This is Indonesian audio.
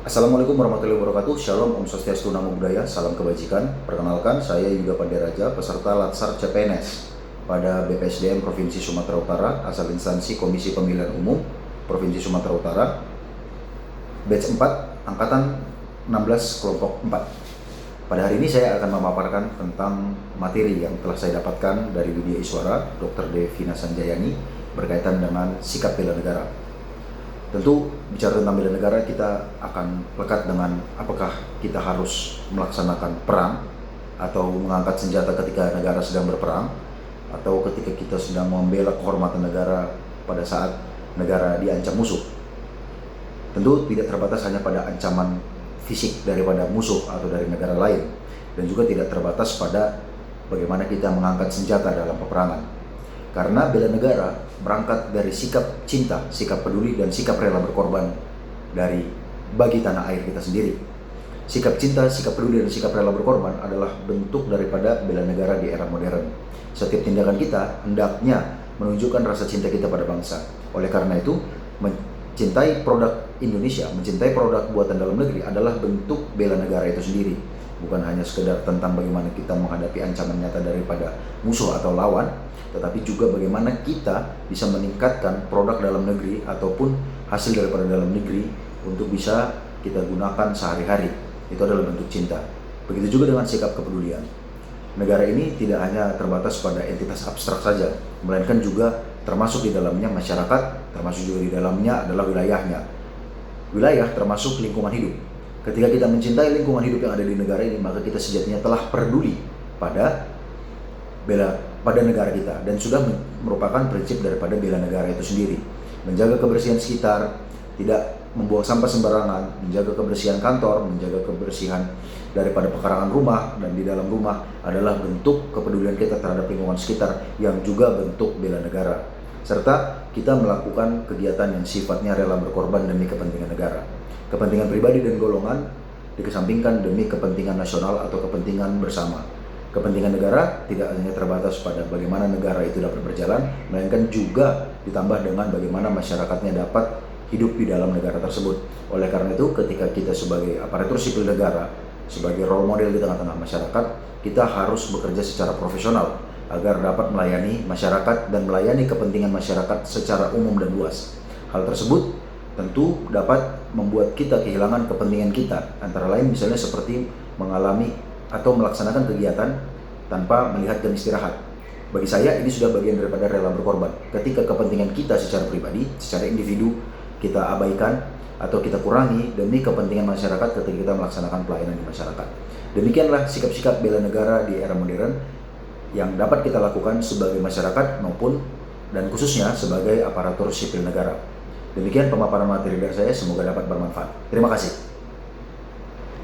Assalamualaikum warahmatullahi wabarakatuh. Shalom, Om Swastiastu, Namo Buddhaya, salam kebajikan. Perkenalkan, saya Yuda Pandiraja, peserta Latsar CPNS pada BPSDM Provinsi Sumatera Utara, asal instansi Komisi Pemilihan Umum Provinsi Sumatera Utara, batch 4, angkatan 16, kelompok 4. Pada hari ini saya akan memaparkan tentang materi yang telah saya dapatkan dari Widya Iswara, Dr. Devina Sanjayani, berkaitan dengan sikap bela negara. Tentu bicara tentang bela negara, kita akan lekat dengan apakah kita harus melaksanakan perang atau mengangkat senjata ketika negara sedang berperang, atau ketika kita sedang membela kehormatan negara pada saat negara diancam musuh. Tentu tidak terbatas hanya pada ancaman fisik daripada musuh atau dari negara lain, dan juga tidak terbatas pada bagaimana kita mengangkat senjata dalam peperangan. Karena bela negara berangkat dari sikap cinta, sikap peduli, dan sikap rela berkorban bagi tanah air kita sendiri. Sikap cinta, sikap peduli, dan sikap rela berkorban adalah bentuk daripada bela negara di era modern. Setiap tindakan kita hendaknya menunjukkan rasa cinta kita pada bangsa. Oleh karena itu, mencintai produk Indonesia, mencintai produk buatan dalam negeri adalah bentuk bela negara itu sendiri. Bukan hanya sekedar tentang bagaimana kita menghadapi ancaman nyata daripada musuh atau lawan, tetapi juga bagaimana kita bisa meningkatkan produk dalam negeri ataupun hasil daripada dalam negeri untuk bisa kita gunakan sehari-hari. Itu adalah bentuk cinta. Begitu juga dengan sikap kepedulian. Negara ini tidak hanya terbatas pada entitas abstrak saja, melainkan juga termasuk di dalamnya masyarakat, termasuk juga di dalamnya adalah wilayahnya. Wilayah termasuk lingkungan hidup. Ketika kita mencintai lingkungan hidup yang ada di negara ini, maka kita sejatinya telah peduli pada negara kita, dan sudah merupakan prinsip daripada bela negara itu sendiri. Menjaga kebersihan sekitar, tidak membuang sampah sembarangan, menjaga kebersihan kantor, menjaga kebersihan daripada pekarangan rumah dan di dalam rumah adalah bentuk kepedulian kita terhadap lingkungan sekitar yang juga bentuk bela negara. Serta kita melakukan kegiatan yang sifatnya rela berkorban demi kepentingan negara. Kepentingan pribadi dan golongan dikesampingkan demi kepentingan nasional atau kepentingan bersama. Kepentingan negara tidak hanya terbatas pada bagaimana negara itu dapat berjalan, melainkan juga ditambah dengan bagaimana masyarakatnya dapat hidup di dalam negara tersebut. Oleh karena itu, ketika kita sebagai aparatur sipil negara, sebagai role model di tengah-tengah masyarakat, kita harus bekerja secara profesional agar dapat melayani masyarakat dan melayani kepentingan masyarakat secara umum dan luas. Hal tersebut tentu dapat membuat kita kehilangan kepentingan kita, antara lain misalnya seperti mengalami atau melaksanakan kegiatan tanpa melihat jam istirahat. Bagi saya ini sudah bagian daripada rela berkorban. Ketika kepentingan kita secara pribadi, secara individu kita abaikan atau kita kurangi demi kepentingan masyarakat ketika kita melaksanakan pelayanan di masyarakat. Demikianlah sikap-sikap bela negara di era modern yang dapat kita lakukan sebagai masyarakat maupun dan khususnya sebagai aparatur sipil negara. Demikian pemaparan materi dari saya, semoga dapat bermanfaat. Terima kasih.